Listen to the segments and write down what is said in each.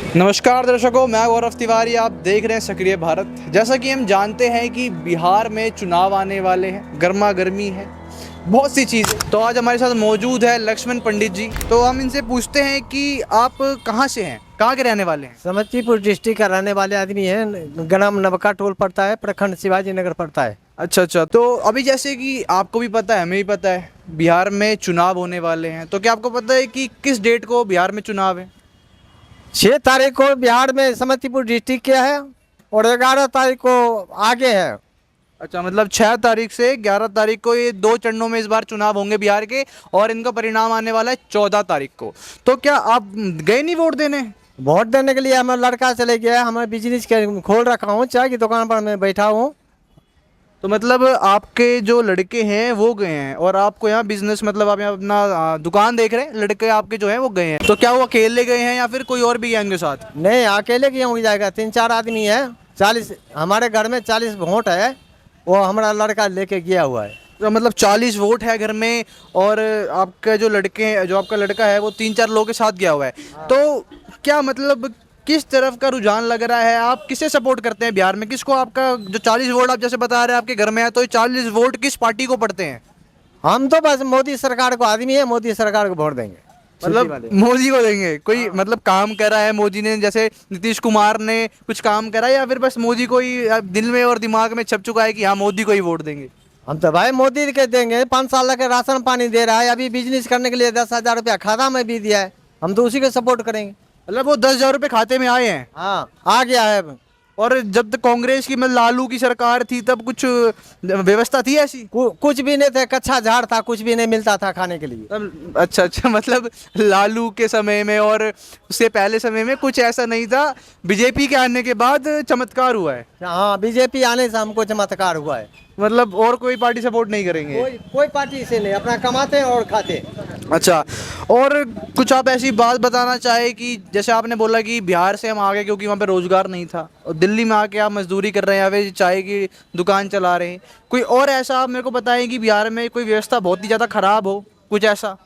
नमस्कार दर्शकों, मैं गौरव तिवारी। आप देख रहे हैं सक्रिय भारत। जैसा कि हम जानते हैं कि बिहार में चुनाव आने वाले हैं, गर्मा गर्मी है, बहुत सी चीज़ें। तो आज हमारे साथ मौजूद है लक्ष्मण पंडित जी। तो हम इनसे पूछते हैं कि आप कहाँ से हैं, कहाँ के रहने वाले हैं। समस्तीपुर डिस्ट्रिक्ट का रहने वाले आदमी है। ग्राम नवका टोल पड़ता है, प्रखंड शिवाजी नगर पड़ता है। अच्छा अच्छा। तो अभी जैसे कि आपको भी पता है, हमें भी पता है, बिहार में चुनाव होने वाले हैं। तो क्या आपको पता है कि किस डेट को बिहार में चुनाव है? 6 तारीख को बिहार में समस्तीपुर डिस्ट्रिक्ट के है और 11 तारीख को आगे है। अच्छा, मतलब 6 तारीख से 11 तारीख को ये 2 चरणों में इस बार चुनाव होंगे बिहार के, और इनका परिणाम आने वाला है 14 तारीख को। तो क्या आप गए नहीं वोट देने? वोट देने के लिए हमारा लड़का चले गया। हमें बिजनेस खोल रखा हूँ, चाय की दुकान पर मैं बैठा हूँ। तो मतलब आपके जो लड़के हैं वो गए हैं, और आपको यहाँ बिजनेस, मतलब आप यहाँ अपना दुकान देख रहे हैं, लड़के आपके जो हैं वो गए हैं। तो क्या वो अकेले गए हैं या फिर कोई और भी है उनके साथ? नहीं, अकेले क्यों हो जाएगा, 3-4 आदमी है। 40 हमारे घर में 40 वोट है, वो हमारा लड़का लेके गया हुआ है। तो मतलब 40 वोट है घर में, और आपके जो लड़के हैं, जो आपका लड़का है वो 3-4 लोगों के साथ गया हुआ है। तो क्या मतलब किस तरफ का रुझान लग रहा है? आप किसे सपोर्ट करते हैं बिहार में? किसको आपका जो 40 वोट आप जैसे बता रहे हैं आपके घर में है, तो ये 40 वोट किस पार्टी को पड़ते हैं? हम तो बस मोदी सरकार को आदमी है, मोदी सरकार को वोट देंगे। मतलब मोदी को देंगे? कोई मतलब काम करा है मोदी ने, जैसे नीतीश कुमार ने कुछ काम करा है, या फिर बस मोदी को ही दिल में और दिमाग में छप चुका है कि हाँ मोदी को ही वोट देंगे? हम तो भाई मोदी के देंगे। 5 साल का राशन पानी दे रहा है, अभी बिजनेस करने के लिए 10,000 रुपया खाता में भी दिया है। हम तो उसी को सपोर्ट करेंगे। मतलब वो 10,000 रुपये खाते में आए हैं? हाँ, आ गया है। और जब तक कांग्रेस की, मतलब लालू की सरकार थी, तब कुछ व्यवस्था थी ऐसी? कुछ भी नहीं थे, कच्चा झाड़ था, कुछ भी नहीं मिलता था खाने के लिए। अच्छा अच्छा, मतलब लालू के समय में और उससे पहले समय में कुछ ऐसा नहीं था। बीजेपी के आने के बाद चमत्कार हुआ है। हाँ, बीजेपी आने से हमको चमत्कार हुआ है। मतलब और कोई पार्टी सपोर्ट नहीं करेंगे? कोई पार्टी से नहीं, अपना कमाते और खाते। अच्छा, और कुछ आप ऐसी बात बताना चाहे कि जैसे आपने बोला कि बिहार से हम आ गए क्योंकि वहाँ पे रोजगार नहीं था, और दिल्ली में आके आप मजदूरी कर रहे हैं या फिर चाय की दुकान चला रहे हैं। कोई और ऐसा आप मेरे को बताएं कि बिहार में कोई व्यवस्था बहुत ही ज़्यादा खराब हो, कुछ ऐसा?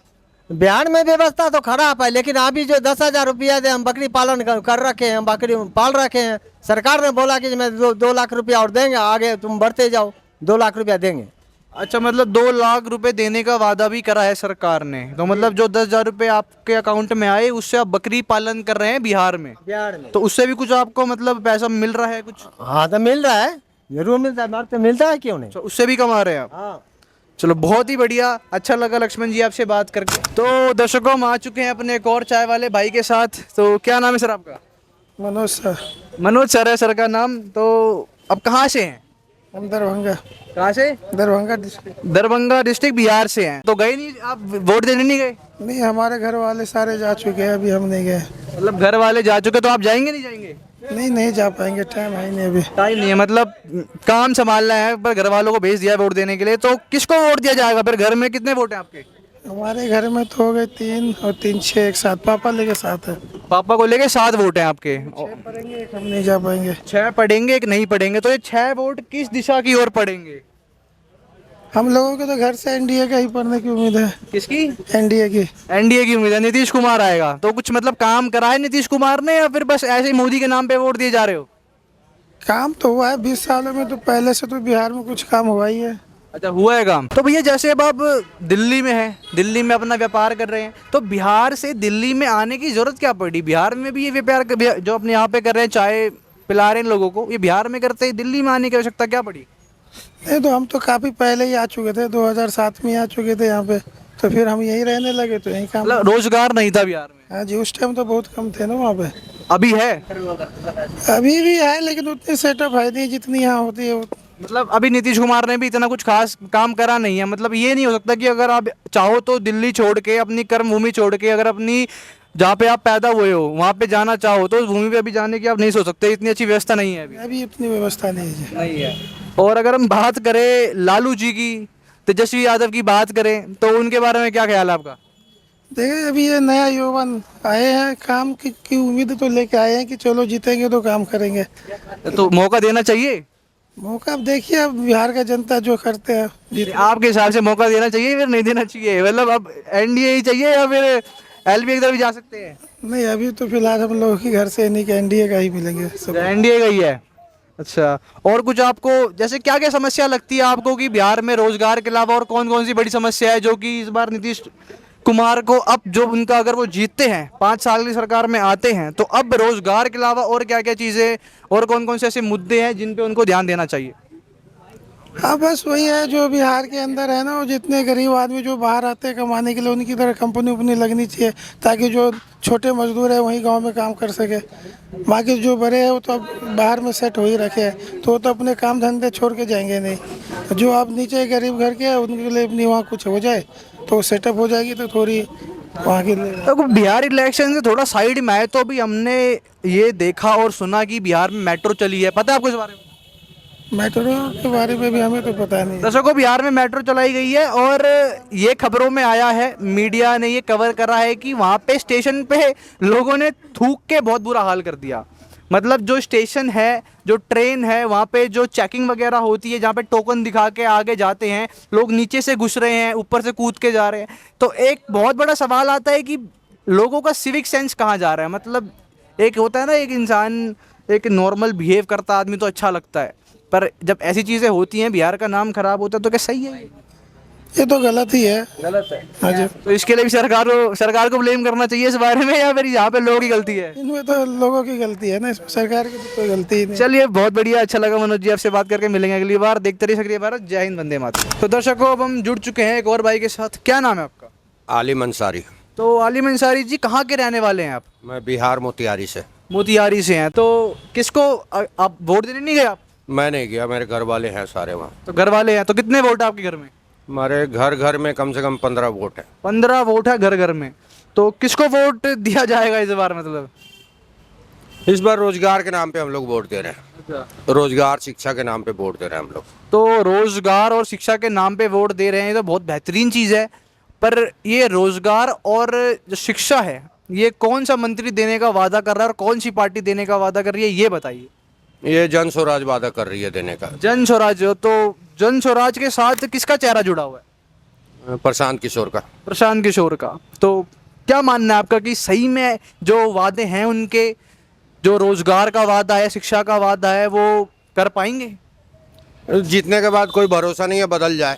बिहार में व्यवस्था तो खराब है, लेकिन अभी जो 10,000 रुपया दे, हम बकरी पालन कर रखे हैं, हम बकरी पाल रखे हैं। सरकार ने बोला कि मैं 2 लाख रुपया और देंगे, आगे तुम बढ़ते जाओ, 2 लाख रुपया देंगे। अच्छा, मतलब 2 लाख रुपए देने का वादा भी करा है सरकार ने। तो मतलब जो 10,000 रुपये आपके अकाउंट में आए, उससे आप बकरी पालन कर रहे हैं बिहार में? बिहार में तो उससे भी कुछ आपको मतलब पैसा मिल रहा है कुछ? हाँ, तो मिल रहा है, जरूर मिलता है, बात तो मिलता है, क्यों नहीं। तो उससे भी कमा रहे हैं आप? हाँ। चलो, बहुत ही बढ़िया, अच्छा लगा लक्ष्मण जी आपसे बात करके। तो दर्शकों, हम आ चुके हैं अपने एक और चाय वाले भाई के साथ। तो क्या नाम है सर आपका? मनोज सर। मनोज सर है सर का नाम। तो अब कहाँ से हैं? हम दरभंगा। कहाँ से? दरभंगा डिस्ट्रिक्ट। दरभंगा डिस्ट्रिक्ट, बिहार से हैं। तो गए नहीं आप, वोट देने नहीं गए? नहीं, हमारे घर वाले सारे जा चुके हैं, अभी हम नहीं गए। मतलब घर वाले जा चुके, तो आप जाएंगे नहीं जाएंगे? नहीं, नहीं जा पाएंगे, टाइम है ही नहीं अभी। टाइम नहीं है, मतलब काम संभालना है, पर घर वालों को भेज दिया है वोट देने के लिए। तो किसको वोट दिया जाएगा फिर? घर में कितने वोट हैं आपके? हमारे घर में तो हो गए 3 और 3 6 एक साथ, पापा लेके साथ है। पापा को लेके 7 वोट हैं आपके। 6 पढ़ेंगे, एक हम नहीं जा पाएंगे। 6 पढ़ेंगे, एक नहीं पढ़ेंगे। तो ये 6 वोट किस दिशा की ओर पढ़ेंगे? हम लोगों को तो घर से एनडीए का ही पढ़ने की उम्मीद है। किसकी? एनडीए की। एनडीए की उम्मीद है, नीतीश कुमार आएगा। तो कुछ मतलब काम करा है नीतीश कुमार ने, या फिर बस ऐसे ही मोदी के नाम पे वोट दिए जा रहे हो? काम तो हुआ है 20 सालों में, तो पहले से तो बिहार में कुछ काम हुआ ही है। अच्छा, हुआ है काम। तो भैया जैसे अब आप दिल्ली में हैं, दिल्ली में अपना व्यापार कर रहे हैं, तो बिहार से दिल्ली में आने की जरूरत क्या पड़ी? बिहार में भी ये व्यापार जो अपने यहाँ पे कर रहे हैं, चाय पिला रहे हैं लोगों को, ये बिहार में करते हैं, दिल्ली में आने की आवश्यकता क्या पड़ी? नहीं, तो हम तो काफ़ी पहले ही आ चुके थे, 2007 में आ चुके थे यहाँ पे। तो फिर हम यहीं रहने लगे, तो यहीं काम। मतलब रोजगार नहीं था बिहार में? हाँ जी, उस टाइम तो बहुत कम थे ना वहाँ पे। अभी है? अभी भी है, लेकिन उतनी सेटअप है नहीं जितनी यहाँ होती है। मतलब अभी नीतीश कुमार ने भी इतना कुछ खास काम करा नहीं है। मतलब ये नहीं हो सकता कि अगर आप चाहो तो दिल्ली छोड़ के, अपनी कर्म भूमि छोड़ के, अगर अपनी जहाँ पे आप पैदा हुए हो वहाँ पे जाना चाहो, तो उस भूमि पे अभी जाने की आप नहीं सोच सकते, इतनी अच्छी व्यवस्था नहीं है अभी। अभी उतनी व्यवस्था नहीं है। नहीं है। और अगर हम बात करें लालू जी की, तेजस्वी यादव की बात करें, तो उनके बारे में क्या ख्याल है आपका? देखिए, अभी ये नया युवा आए हैं, काम की उम्मीद तो लेके आए हैं कि चलो जीतेंगे तो काम करेंगे। तो मौका देना चाहिए? मौका अब देखिए, अब बिहार का जनता जो करते हैं आपके हिसाब से मौका देना चाहिए फिर नहीं देना चाहिए? मतलब अब एनडीए ही चाहिए या फिर एलबीए की तरफ जा सकते हैं? नहीं, अभी तो फिलहाल हम लोग के घर से नहीं कि एनडीए का ही मिलेंगे सब। एनडीए का ही है। अच्छा, और कुछ आपको जैसे क्या क्या समस्या लगती है आपको कि बिहार में रोजगार के अलावा और कौन कौन सी बड़ी समस्या है जो कि इस बार नीतीश कुमार को, अब जो उनका अगर वो जीतते हैं 5 साल की सरकार में आते हैं, तो अब रोजगार के अलावा और क्या क्या चीज़ें और कौन कौन से ऐसे मुद्दे हैं जिन पे उनको ध्यान देना चाहिए? हाँ, बस वही है जो बिहार के अंदर है ना, वो जितने गरीब आदमी जो बाहर आते हैं कमाने के लिए, उनकी तरह कंपनी उपनी लगनी चाहिए, ताकि जो छोटे मजदूर है वहीं गांव में काम कर सके। बाकी जो बड़े हैं वो तो अब बाहर में सेट हो ही रखे हैं, तो वो तो अपने काम धंधे छोड़ के जाएंगे नहीं। जो अब नीचे गरीब घर के हैं उनके लिए अपनी वहाँ कुछ हो जाए तो सेटअप हो जाएगी, तो थोड़ी वहाँ के लिए। तो बिहार इलेक्शन से थोड़ा साइड में आए, तो अभी हमने ये देखा और सुना कि बिहार में मेट्रो चली है, पता है आपको इस बारे में? मेट्रो के बारे में भी हमें तो पता नहीं। दर्शकों, बिहार में मेट्रो चलाई गई है और ये खबरों में आया है, मीडिया ने ये कवर करा है कि वहाँ पे स्टेशन पे लोगों ने थूक के बहुत बुरा हाल कर दिया। मतलब जो स्टेशन है, जो ट्रेन है, वहाँ पे जो चेकिंग वगैरह होती है, जहाँ पे टोकन दिखा के आगे जाते हैं लोग, नीचे से घुस रहे हैं, ऊपर से कूद के जा रहे हैं। तो एक बहुत बड़ा सवाल आता है कि लोगों का सिविक सेंस कहाँ जा रहा है? मतलब एक होता है ना, एक इंसान एक नॉर्मल बिहेव करता आदमी तो अच्छा लगता है, पर जब ऐसी चीज़ें होती हैं, बिहार का नाम खराब होता है, तो क्या सही है? ये तो गलत ही है। गलत है। हाँ जी। तो इसके लिए भी सरकार को ब्लेम करना चाहिए इस बारे में, या फिर यहाँ पे लोगों की गलती है? इनमें तो लोगों की गलती है ना, इसमें सरकार की तो कोई गलती ही नहीं। चलिए, बहुत बढ़िया, अच्छा लगा मनोज जी आपसे बात करके। मिलेंगे अगली बार, देखते रहिए सक्रिय भारत। जय हिंद, वंदे मातरम। तो दर्शकों, अब हम जुड़ चुके हैं एक और भाई के साथ। क्या नाम है आपका? आलिम अंसारी। तो आलिम अंसारी जी, कहाँ के रहने वाले हैं आप? मैं बिहार मोतिहारी से। मोतिहारी से हैं। तो किसको आप वोट देने नहीं गए आप? मैं नहीं गया, मेरे घर वाले हैं सारे वहाँ। तो घर वाले हैं, तो कितने वोट है आपके घर में? हमारे घर में कम से कम 15 वोट है। 15 वोट है घर में। तो किसको वोट दिया जाएगा इस बार? मतलब इस बार रोजगार के नाम पे हम लोग वोट दे रहे हैं। रोजगार शिक्षा के नाम पे वोट दे रहे हैं हम लोग। तो रोजगार और शिक्षा के नाम पे वोट दे रहे हैं, तो बहुत बेहतरीन चीज़ है। पर ये रोजगार और जो शिक्षा है, ये कौन सा मंत्री देने का वादा कर रहा है और कौन सी पार्टी देने का वादा कर रही है, ये बताइए। ये जन स्वराज वादा कर रही है देने का। जन स्वराज। तो जन स्वराज के साथ किसका चेहरा जुड़ा हुआ है? प्रशांत किशोर का। प्रशांत किशोर का। तो क्या मानना है आपका कि सही में जो वादे हैं उनके, जो रोजगार का वादा है, शिक्षा का वादा है, वो कर पाएंगे? जीतने के बाद कोई भरोसा नहीं है, बदल जाए।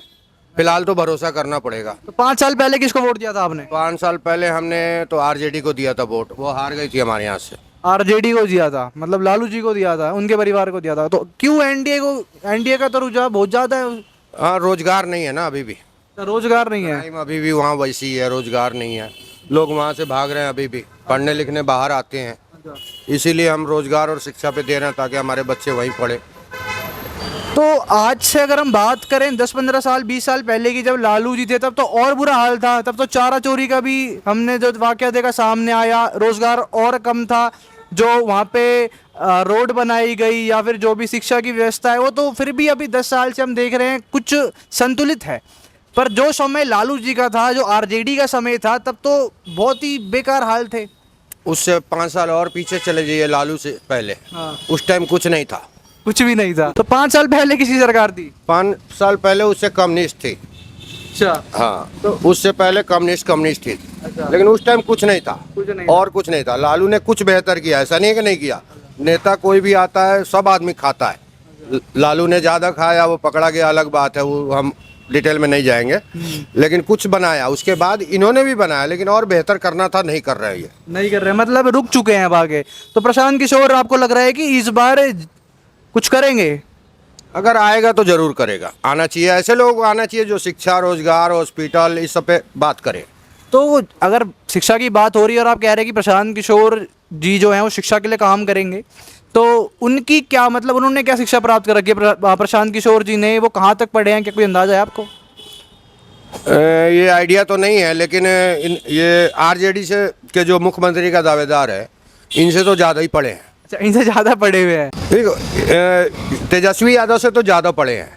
फिलहाल तो भरोसा करना पड़ेगा। तो 5 साल पहले किसको वोट दिया था आपने? 5 साल पहले हमने तो आरजेडी को दिया था वोट, वो हार गई थी हमारे यहाँ से। आरजेडी को दिया था, मतलब लालू जी को दिया था, उनके परिवार को दिया था। तो क्यों एनडीए को? एनडीए का तो रुझान बहुत ज़्यादा है। हाँ, रोजगार नहीं है ना अभी भी। रोजगार नहीं है। टाइम अभी भी वहाँ वैसी ही है, रोजगार नहीं है। लोग वहाँ से भाग रहे हैं, अभी भी पढ़ने लिखने बाहर आते हैं। इसीलिए हम रोजगार और शिक्षा पे दे रहे हैं, ताकि हमारे बच्चे वहीं पढ़े। तो आज से अगर हम बात करें 10-15 साल 20 साल पहले की, जब लालू जी थे तब तो और बुरा हाल था। तब तो चारा चोरी का भी हमने जो वाकया देखा सामने आया, रोजगार और कम था। जो वहाँ पे रोड बनाई गई या फिर जो भी शिक्षा की व्यवस्था है, वो तो फिर भी अभी 10 साल से हम देख रहे हैं कुछ संतुलित है। पर जो समय लालू जी का था, जो आरजेडी का समय था, तब तो बहुत ही बेकार हाल थे। उससे 5 साल और पीछे चले जाइए, लालू से पहले। हाँ। उस टाइम कुछ नहीं था। कुछ भी नहीं था। तो 5 साल पहले किसी सरकार थी? 5 साल पहले उससे कम्युनिस्ट थी। अच्छा। हाँ, तो उससे पहले कम्युनिस्ट थी। लेकिन उस टाइम कुछ नहीं था। कुछ नहीं और कुछ नहीं था। लालू ने कुछ बेहतर किया, ऐसा नहीं है कि नहीं किया। नेता कोई भी आता है, सब आदमी खाता है। लालू ने ज्यादा खाया, वो पकड़ा गया, अलग बात है, वो हम डिटेल में नहीं जाएंगे। लेकिन कुछ बनाया, उसके बाद इन्होंने भी बनाया, लेकिन और बेहतर करना था, नहीं कर रहे। ये नहीं कर रहे, मतलब रुक चुके हैं अब आगे। तो प्रशांत किशोर, आपको लग रहा है कि इस बार कुछ करेंगे? अगर आएगा तो जरूर करेगा। आना चाहिए, ऐसे लोग आना चाहिए जो शिक्षा, रोजगार, हॉस्पिटल, इस सब पे बात करें। तो अगर शिक्षा की बात हो रही है और आप कह रहे हैं कि प्रशांत किशोर जी जो हैं वो शिक्षा के लिए काम करेंगे, तो उनकी क्या, मतलब उन्होंने क्या शिक्षा प्राप्त कर रखी है प्रशांत किशोर जी ने? वो कहाँ तक पढ़े हैं, क्या कोई अंदाजा है आपको? ये आइडिया तो नहीं है, लेकिन ये आरजेडी से के जो मुख्यमंत्री का दावेदार है, इनसे तो ज़्यादा ही पढ़े हैं। अच्छा, इनसे ज़्यादा पढ़े हुए हैं। ठीक, तेजस्वी यादव से तो ज़्यादा पढ़े हैं,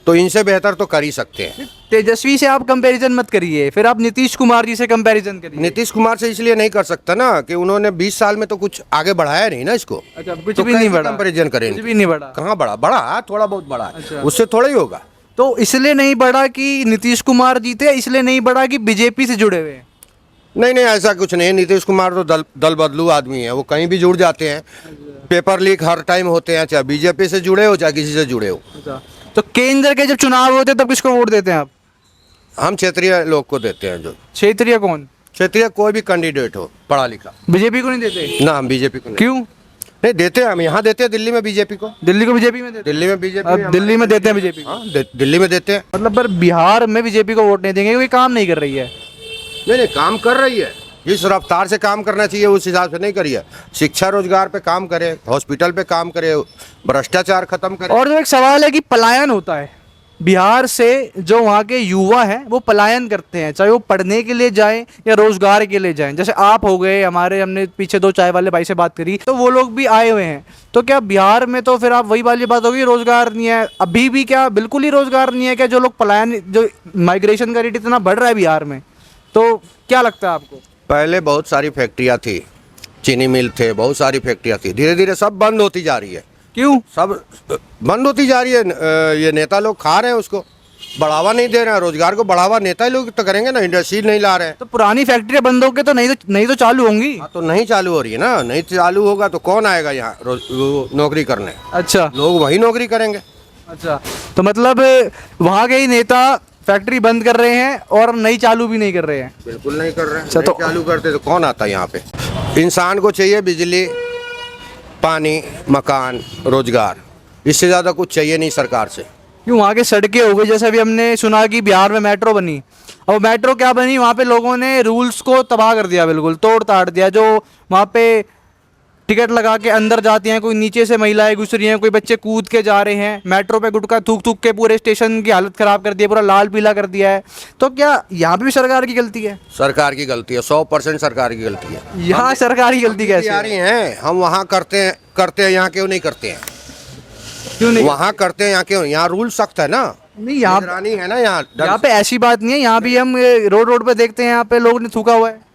तो इनसे बेहतर तो कर ही सकते हैं। तेजस्वी से आप कंपैरिजन मत करिए, फिर आप नीतीश कुमार जी से कंपैरिजन करिए। नीतीश कुमार से इसलिए नहीं कर सकता ना कि उन्होंने 20 साल में तो कुछ आगे बढ़ाया नहीं ना इसको। अच्छा, कुछ तो भी नहीं बढ़ा। कंपैरिजन करें, कुछ भी नहीं बढ़ा। कहाँ बढ़ा? बढ़ा, थोड़ा बहुत बढ़ा। अच्छा। उससे थोड़ा ही होगा। तो इसलिए नहीं बढ़ा कि नीतीश कुमार जी थे, इसलिए नहीं बढ़ा कि बीजेपी से जुड़े हुए हैं? नहीं नहीं, ऐसा कुछ नहीं है। नीतीश कुमार तो दल बदलू आदमी है, वो कहीं भी जुड़ जाते हैं। पेपर लीक हर टाइम होते हैं, चाहे बीजेपी से जुड़े हो चाहे किसी से जुड़े हो। तो केंद्र के जब चुनाव होते हैं तब किसको वोट देते हैं आप? हम क्षेत्रीय लोग को देते हैं, जो क्षेत्रीय कौन? क्षेत्रीय कोई भी कैंडिडेट हो पढ़ा लिखा। बीजेपी को नहीं देते? ना, हम बीजेपी को नहीं। क्यों? नहीं देते हैं, हम यहाँ देते हैं दिल्ली में बीजेपी को। दिल्ली को बीजेपी में देते? दिल्ली में बीजेपी, अब दिल्ली में देते हैं बीजेपी? हाँ दिल्ली में देते हैं। मतलब पर बिहार में बीजेपी को वोट नहीं देंगे क्योंकि काम नहीं कर रही है। नहीं नहीं, काम कर रही है, जिस रफ्तार से काम करना चाहिए उस हिसाब से नहीं करी है। शिक्षा रोजगार पे काम करे, हॉस्पिटल पे काम करे, भ्रष्टाचार खत्म करे। और जो एक सवाल है कि पलायन होता है बिहार से, जो वहाँ के युवा हैं वो पलायन करते हैं, चाहे वो पढ़ने के लिए जाएं या रोजगार के लिए जाएं। जैसे आप हो गए हमारे, हमने पीछे 2 चाय वाले भाई से बात करी, तो वो लोग भी आए हुए हैं। तो क्या बिहार में तो फिर आप वही वाली बात होगी, रोजगार नहीं है अभी भी? क्या बिल्कुल ही रोजगार नहीं है क्या? जो लोग पलायन, जो माइग्रेशन का रेट इतना बढ़ रहा है बिहार में, तो क्या लगता है आपको? पहले बहुत सारी फैक्ट्रियाँ थी, चीनी मिल थे, बहुत सारी फैक्ट्रियाँ थी, धीरे धीरे सब बंद होती जा रही है। क्यों सब बंद होती जा रही है। ये नेता लोग खा रहे हैं, उसको बढ़ावा नहीं दे रहे हैं। रोजगार को बढ़ावा नेता ही लोग तो करेंगे ना, इंडस्ट्री नहीं ला रहे हैं। तो पुरानी फैक्ट्रियाँ बंद होके तो नहीं तो चालू होंगी। हाँ, तो नहीं चालू हो रही है ना, नहीं चालू होगा तो कौन आएगा यहाँ नौकरी करने? अच्छा, लोग वही नौकरी करेंगे। अच्छा, तो मतलब वहाँ के ही नेता फैक्ट्री बंद कर रहे हैं और नई चालू भी नहीं कर रहे हैं। बिल्कुल नहीं कर रहे हैं। अच्छा, तो नहीं चालू करते तो कौन आता है यहाँ पे? इंसान को चाहिए बिजली, पानी, मकान, रोजगार, इससे ज़्यादा कुछ चाहिए नहीं सरकार से। क्यों? वहाँ के सड़कें हो गई, जैसे अभी हमने सुना कि बिहार में मेट्रो बनी, और मेट्रो क्या बनी, वहाँ पे लोगों ने रूल्स को तबाह कर दिया, बिल्कुल तोड़ ताड़ दिया। जो वहाँ पे टिकट लगा के अंदर जाती हैं, कोई नीचे से महिलाएं घुस रही हैं, कोई बच्चे कूद के जा रहे हैं, मेट्रो पे गुटखा थूक थूक के पूरे स्टेशन की हालत ख़राब कर दी है, पूरा लाल पीला कर दिया है। तो क्या यहाँ पे भी सरकार की गलती है? सरकार की गलती है, 100% सरकार की गलती है। यहाँ सरकार की गलती कैसे आ है? रही हैं, हम वहाँ करते हैं, यहाँ क्यों नहीं करते हैं? क्यों नहीं? वहाँ करते हैं, यहाँ क्यों? यहाँ रूल सख्त है ना, नहीं, यहाँ निगरानी है ना। यहाँ पे ऐसी बात नहीं है, यहाँ भी हम रोड पे देखते हैं, यहाँ पे लोग ने थूका हुआ है।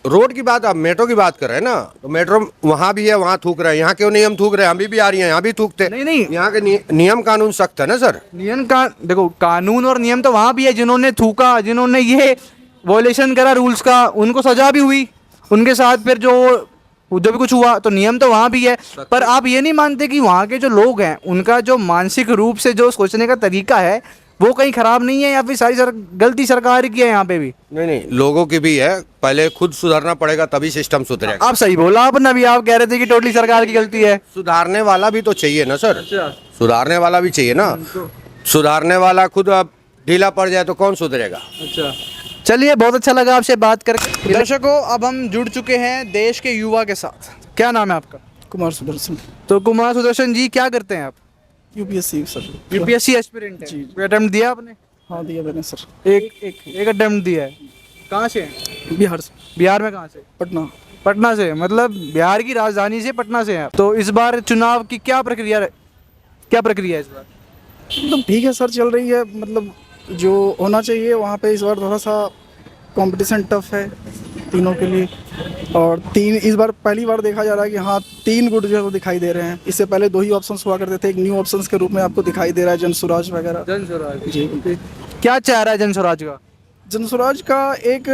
रोड की बात, आप मेट्रो की बात कर रहे हैं ना, तो मेट्रो वहाँ भी है, वहाँ थूक रहे हैं। यहाँ क्यों नहीं हम थूक रहे हैं? हम भी आ रही हैं, यहाँ भी थूकते। नहीं। यहाँ के नियम कानून सख्त है ना सर। नियम का देखो, कानून और नियम तो वहाँ भी है। जिन्होंने थूका, जिन्होंने ये वॉयलेशन करा रूल्स का, उनको सजा भी हुई। उनके साथ फिर जो भी कुछ हुआ, तो नियम तो वहाँ भी है। पर आप ये नहीं मानते कि वहाँ के जो लोग हैं उनका जो मानसिक रूप से जो सोचने का तरीका है वो कहीं खराब नहीं है, या फिर सारी गलती सरकार की है यहाँ पे भी? नहीं नहीं, लोगों की भी है। पहले खुद सुधरना पड़ेगा, तभी सिस्टम सुधरेगा। आप सही बोला आपने, अभी आप कह रहे थे कि टोटली सरकार की गलती है। सुधारने वाला भी तो चाहिए ना सर। सुधारने वाला भी चाहिए ना। सुधारने वाला खुद अब ढीला पड़ जाए तो कौन सुधरेगा? अच्छा, चलिए, बहुत अच्छा लगा आपसे बात करके। दर्शकों, अब हम जुड़ चुके हैं देश के युवा के साथ। क्या नाम है आपका? कुमार सुदर्शन। तो कुमार सुदर्शन जी, क्या करते हैं आप? UPSC sir. यूपीएससी एस्पिरेंट है। कोई अटेम्प्ट दिया आपने? हाँ दिया मैंने सर। एक अटेम्प्ट दिया है। कहाँ से हैं? बिहार से। बिहार में कहाँ से? पटना। पटना से, मतलब बिहार की राजधानी से पटना से हैं आप। तो इस बार चुनाव की क्या प्रक्रिया है इस बार? मतलब ठीक है सर, चल रही है। मतलब जो होना चाहिए वहाँ पे इस बार थोड़ा सा कंपटीशन टफ है तीनों के लिए। और इस बार पहली बार देखा जा रहा है कि हाँ 3 गुट जो है वो दिखाई दे रहे हैं। इससे पहले 2 ही ऑप्शंस हुआ करते थे, एक न्यू ऑप्शंस के रूप में आपको दिखाई दे रहा है जनसुराज वगैरह। जनसुराज जी। क्या चाह रहा है जनसुराज का? जनसुराज का एक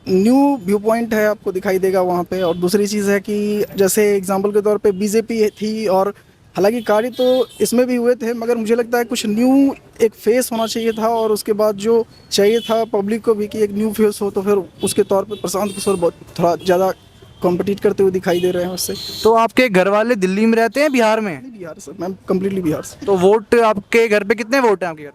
न्यू व्यू पॉइंट है, आपको दिखाई देगा वहाँ पे। और दूसरी चीज़ है कि जैसे एग्जांपल के तौर पे बीजेपी थी, और हालांकि कार्य तो इसमें भी हुए थे, मगर मुझे लगता है कुछ न्यू एक फेस होना चाहिए था। और उसके बाद जो चाहिए था पब्लिक को भी कि एक न्यू फेस हो, तो फिर उसके तौर पे प्रशांत किशोर बहुत थोड़ा ज़्यादा कॉम्पिटिट करते हुए दिखाई दे रहे हैं उससे। तो आपके घर वाले दिल्ली में रहते हैं, बिहार में? बिहार से, मैम कम्प्लीटली बिहार से। तो वोट आपके घर पे कितने वोट हैं आपके घर?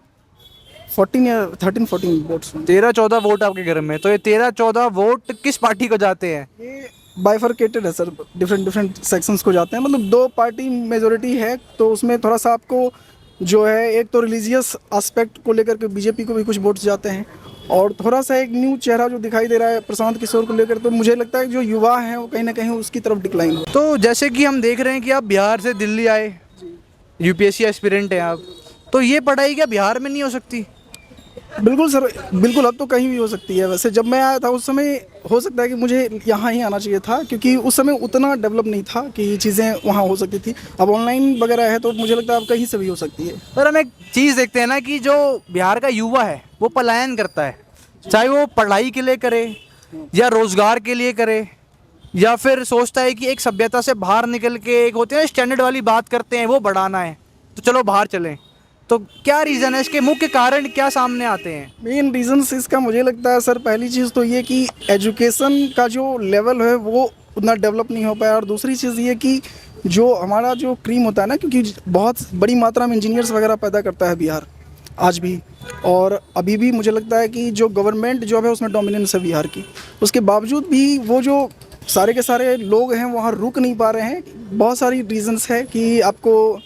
14 या 13-14 वोट्स। 13-14 वोट आपके घर में। तो ये 13-14 वोट किस पार्टी को जाते हैं? ये बाइफरकेटेड है सर, डिफरेंट सेक्शंस को जाते हैं। मतलब 2 पार्टी मेजोरिटी है, तो उसमें थोड़ा सा आपको जो है एक तो रिलीजियस एस्पेक्ट को लेकर के बीजेपी को भी कुछ वोट्स जाते हैं, और थोड़ा सा एक न्यू चेहरा जो दिखाई दे रहा है प्रशांत किशोर को लेकर, तो मुझे लगता है कि जो युवा हैं वो कहीं ना कहीं उसकी तरफ डिक्लाइन हो। तो जैसे कि हम देख रहे हैं कि आप बिहार से दिल्ली आए, यूपीएससी एस्पिरेंट हैं आप, तो ये पढ़ाई क्या बिहार में नहीं हो सकती? बिल्कुल सर, बिल्कुल, अब तो कहीं भी हो सकती है। वैसे जब मैं आया था उस समय हो सकता है कि मुझे यहाँ ही आना चाहिए था, क्योंकि उस समय उतना डेवलप नहीं था कि चीज़ें वहाँ हो सकती थी। अब ऑनलाइन वगैरह है तो मुझे लगता है अब कहीं से भी हो सकती है। पर हम एक चीज़ देखते हैं ना कि जो बिहार का युवा है वो पलायन करता है, चाहे वो पढ़ाई के लिए करे या रोजगार के लिए करे, या फिर सोचता है कि एक सभ्यता से बाहर निकल के एक होते हैं स्टैंडर्ड वाली बात करते हैं वो बढ़ाना है तो चलो बाहर चलें? तो क्या रीज़न है, इसके मुख्य कारण क्या सामने आते हैं? मेन रीजंस इसका मुझे लगता है सर, पहली चीज़ तो ये कि एजुकेशन का जो लेवल है वो उतना डेवलप नहीं हो पाया, और दूसरी चीज़ ये कि जो हमारा जो क्रीम होता है ना, क्योंकि बहुत बड़ी मात्रा में इंजीनियर्स वगैरह पैदा करता है बिहार आज भी, और अभी भी मुझे लगता है कि जो गवर्नमेंट जॉब है उसमें डोमिनेंस है बिहार की, उसके बावजूद भी वो जो सारे के सारे लोग हैं वहाँ रुक नहीं पा रहे हैं। बहुत सारी रीजंस है कि आपको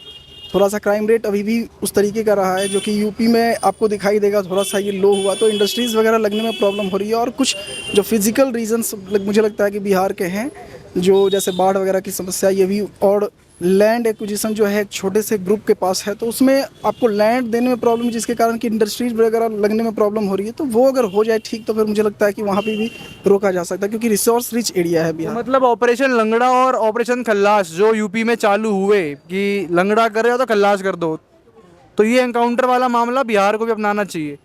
थोड़ा सा क्राइम रेट अभी भी उस तरीके का रहा है जो कि यूपी में आपको दिखाई देगा, थोड़ा सा ये लो हुआ तो इंडस्ट्रीज़ वगैरह लगने में प्रॉब्लम हो रही है, और कुछ जो फिजिकल रीजंस मुझे लगता है कि बिहार के हैं, जो जैसे बाढ़ वगैरह की समस्या ये भी, और लैंड एक्विजिशन जो है एक छोटे से ग्रुप के पास है तो उसमें आपको लैंड देने में प्रॉब्लम, जिसके कारण कि इंडस्ट्रीज वगैरह लगने में प्रॉब्लम हो रही है। तो वो अगर हो जाए ठीक तो फिर मुझे लगता है कि वहाँ पे भी रोका जा सकता है, क्योंकि रिसोर्स रिच एरिया है बिहार। मतलब ऑपरेशन लंगड़ा और ऑपरेशन खल्लास जो यूपी में चालू हुए कि लंगड़ा कर रहे हो तो खल्लास कर दो, तो ये एनकाउंटर वाला मामला बिहार को भी अपनाना चाहिए।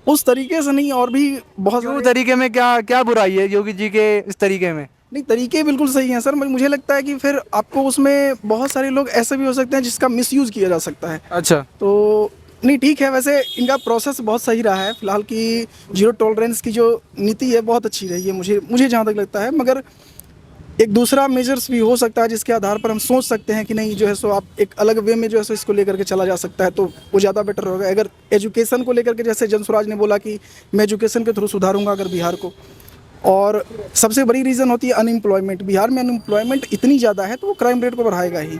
उस तरीके से नहीं, और भी बहुत क्यों तरीके में क्या क्या बुराई है योगी जी के इस तरीके में? नहीं, तरीके बिल्कुल सही हैं सर, मुझे लगता है कि फिर आपको उसमें बहुत सारे लोग ऐसे भी हो सकते हैं जिसका मिसयूज़ किया जा सकता है। अच्छा, तो नहीं ठीक है, वैसे इनका प्रोसेस बहुत सही रहा है फिलहाल की, जीरो टॉलरेंस की जो नीति है बहुत अच्छी रही है मुझे जहाँ तक लगता है, मगर एक दूसरा मेजर्स भी हो सकता है जिसके आधार पर हम सोच सकते हैं कि नहीं जो है सो आप एक अलग वे में जो है सो इसको लेकर के चला जा सकता है, तो वो ज़्यादा बेटर होगा। अगर एजुकेशन को लेकर के, जैसे जनसुराज ने बोला कि मैं एजुकेशन के थ्रू सुधारूंगा अगर बिहार को, और सबसे बड़ी रीज़न होती है अनएम्प्लॉयमेंट, बिहार में अनएम्प्लॉयमेंट इतनी ज़्यादा है तो वो क्राइम रेट को बढ़ाएगा ही।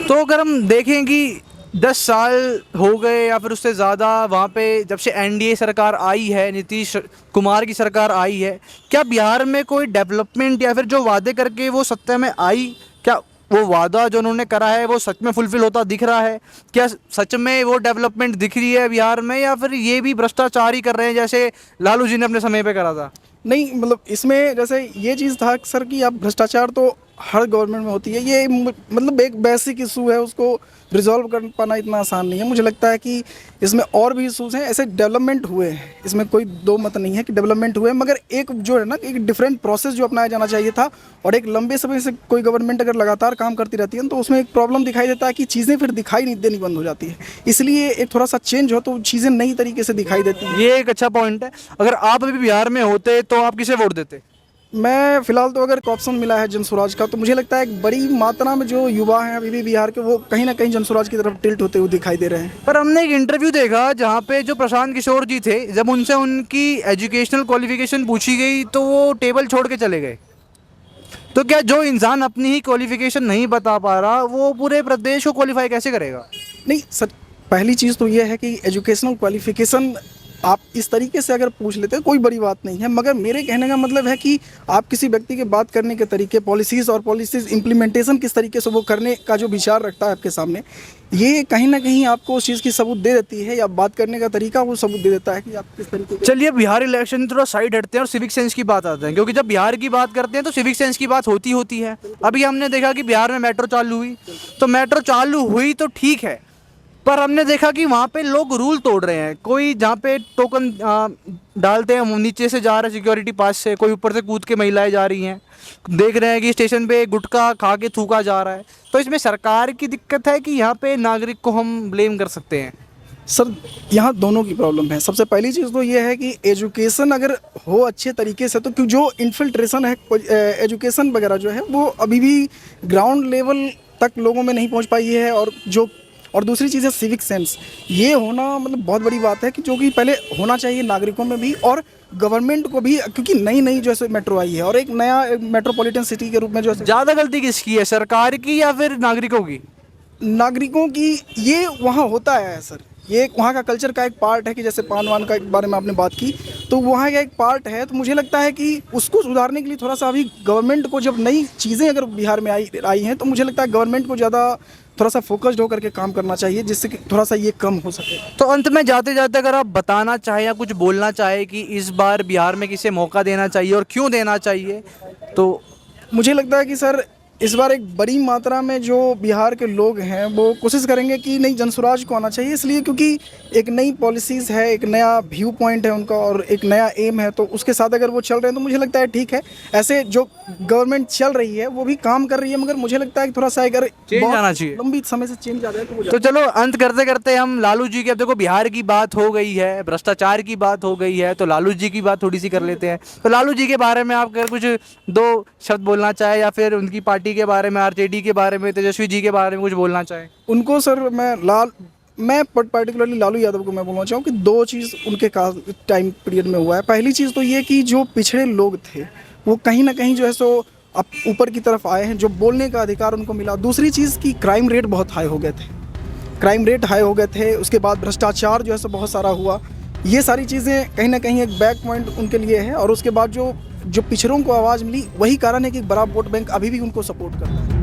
तो अगर हम देखें कि 10 साल हो गए या फिर उससे ज़्यादा वहाँ पे जब से एनडीए सरकार आई है, नीतीश कुमार की सरकार आई है, क्या बिहार में कोई डेवलपमेंट या फिर जो वादे करके वो सत्ता में आई, क्या वो वादा जो उन्होंने करा है वो सच में फुलफिल होता दिख रहा है? क्या सच में वो डेवलपमेंट दिख रही है बिहार में, या फिर ये भी भ्रष्टाचार ही कर रहे हैं जैसे लालू जी ने अपने समय पे करा था? नहीं, मतलब इसमें जैसे ये चीज़ था सर कि अब भ्रष्टाचार तो हर गवर्नमेंट में होती है, ये मतलब एक बेसिक इशू है, उसको रिजॉल्व कर पाना इतना आसान नहीं है। मुझे लगता है कि इसमें और भी इशूज़ हैं, ऐसे डेवलपमेंट हुए हैं, इसमें कोई दो मत नहीं है कि डेवलपमेंट हुए, मगर एक जो है ना एक डिफरेंट प्रोसेस जो अपनाया जाना चाहिए था, और एक लंबे समय से कोई गवर्नमेंट अगर लगातार काम करती रहती है तो उसमें एक प्रॉब्लम दिखाई देता है कि चीज़ें फिर दिखाई नहीं देनी बंद हो जाती है, इसलिए एक थोड़ा सा चेंज हो तो चीज़ें नई तरीके से दिखाई देती हैं। ये एक अच्छा पॉइंट है। अगर आप अभी बिहार में होते तो आप किसे वोट देते? मैं फिलहाल तो अगर एक ऑप्शन मिला है जनसुराज का, तो मुझे लगता है एक बड़ी मात्रा में जो युवा हैं अभी भी बिहार के, वो कहीं ना कहीं जनसुराज की तरफ टिल्ट होते हुए दिखाई दे रहे हैं। पर हमने एक इंटरव्यू देखा जहाँ पे जो प्रशांत किशोर जी थे, जब उनसे उनकी एजुकेशनल क्वालिफिकेशन पूछी गई तो वो टेबल छोड़ के चले गए। तो क्या जो इंसान अपनी ही क्वालिफिकेशन नहीं बता पा रहा वो पूरे प्रदेश को क्वालिफाई कैसे करेगा? नहीं सर, पहली चीज़ तो ये है कि एजुकेशनल क्वालिफिकेशन आप इस तरीके से अगर पूछ लेते हैं कोई बड़ी बात नहीं है, मगर मेरे कहने का मतलब है कि आप किसी व्यक्ति के बात करने के तरीके, पॉलिसीज़ और पॉलिसीज़ इम्प्लीमेंटेशन किस तरीके से वो करने का जो विचार रखता है आपके सामने, ये कहीं ना कहीं आपको उस चीज़ की सबूत दे देती है, या बात करने का तरीका वो सबूत दे देता है कि आप किस तरीके से। चलिए बिहार इलेक्शन थोड़ा साइड हटते हैं और सिविक सेंस की बात आते हैं, क्योंकि जब बिहार की बात करते हैं तो सिविक सेंस की बात होती है। अभी हमने देखा कि बिहार में मेट्रो चालू हुई, तो मेट्रो चालू हुई तो ठीक है, पर हमने देखा कि वहाँ पे लोग रूल तोड़ रहे हैं। कोई जहाँ पे टोकन डालते हैं नीचे से जा रहे हैं सिक्योरिटी पास से, कोई ऊपर से कूद के महिलाएं जा रही हैं, देख रहे हैं कि स्टेशन पे गुटखा खा के थूका जा रहा है। तो इसमें सरकार की दिक्कत है कि यहाँ पे नागरिक को हम ब्लेम कर सकते हैं? सर, यहाँ दोनों की प्रॉब्लम है। सबसे पहली चीज़ तो ये है कि एजुकेशन अगर हो अच्छे तरीके से, तो क्योंकि जो इन्फिल्ट्रेशन है एजुकेशन वगैरह जो है वो अभी भी ग्राउंड लेवल तक लोगों में नहीं पहुँच पाई है, और दूसरी चीज़ है सिविक सेंस, ये होना मतलब बहुत बड़ी बात है कि जो कि पहले होना चाहिए नागरिकों में भी और गवर्नमेंट को भी, क्योंकि नई जो है मेट्रो आई है और एक नया मेट्रोपॉलिटन सिटी के रूप में जो है। ज़्यादा गलती किसकी है, सरकार की या फिर नागरिकों की? नागरिकों की। ये वहाँ होता है सर, ये वहाँ का कल्चर का एक पार्ट है कि जैसे पान वान का बारे में आपने बात की, तो वहाँ का एक पार्ट है। तो मुझे लगता है कि उसको सुधारने के लिए थोड़ा सा अभी गवर्नमेंट को, जब नई चीज़ें अगर बिहार में आई हैं, तो मुझे लगता है गवर्नमेंट को ज़्यादा थोड़ा सा फोकस्ड होकर के काम करना चाहिए, जिससे कि थोड़ा सा ये कम हो सके। तो अंत में जाते जाते अगर आप बताना चाहें या कुछ बोलना चाहें कि इस बार बिहार में किसे मौका देना चाहिए और क्यों देना चाहिए, तो? मुझे लगता है कि सर इस बार एक बड़ी मात्रा में जो बिहार के लोग हैं वो कोशिश करेंगे कि नहीं, जनसुराज को आना चाहिए, इसलिए क्योंकि एक नई पॉलिसीज़ है, एक नया व्यू पॉइंट है उनका और एक नया एम है, तो उसके साथ अगर वो चल रहे हैं तो मुझे लगता है ठीक है। ऐसे जो गवर्नमेंट चल रही है वो भी काम कर रही है, मगर मुझे लगता है कि थोड़ा सा अगर Change बहुत आना चाहिए। लंबी समय से चेंज आ जाए तो वो तो चलो अंत करते करते हम लालू जी के, अब देखो बिहार की बात हो गई है, भ्रष्टाचार की बात हो गई है, तो लालू जी की बात थोड़ी सी कर लेते हैं। तो लालू जी के बारे में आप अगर कुछ दो शब्द बोलना चाहे, या फिर उनकी पार्टी के बारे में, आरजेडी के बारे में, तेजस्वी जी के बारे में कुछ बोलना चाहें। उनको सर मैं पर्टिकुलरली लालू यादव को मैं बोलना चाहूँ कि दो चीज़ उनके टाइम पीरियड में हुआ है। पहली चीज़ तो ये कि जो पिछड़े लोग थे वो कहीं ना कहीं जो है सो अब ऊपर की तरफ आए हैं, जो बोलने का अधिकार उनको मिला। दूसरी चीज़ कि क्राइम रेट बहुत हाई हो गए थे, क्राइम रेट हाई हो गए थे, उसके बाद भ्रष्टाचार जो है सो बहुत सारा हुआ। ये सारी चीज़ें कहीं ना कहीं एक बैक पॉइंट उनके लिए है, और उसके बाद जो पिछड़ों को आवाज़ मिली, वही कारण है कि एक बड़ा वोट बैंक अभी भी उनको सपोर्ट करता है।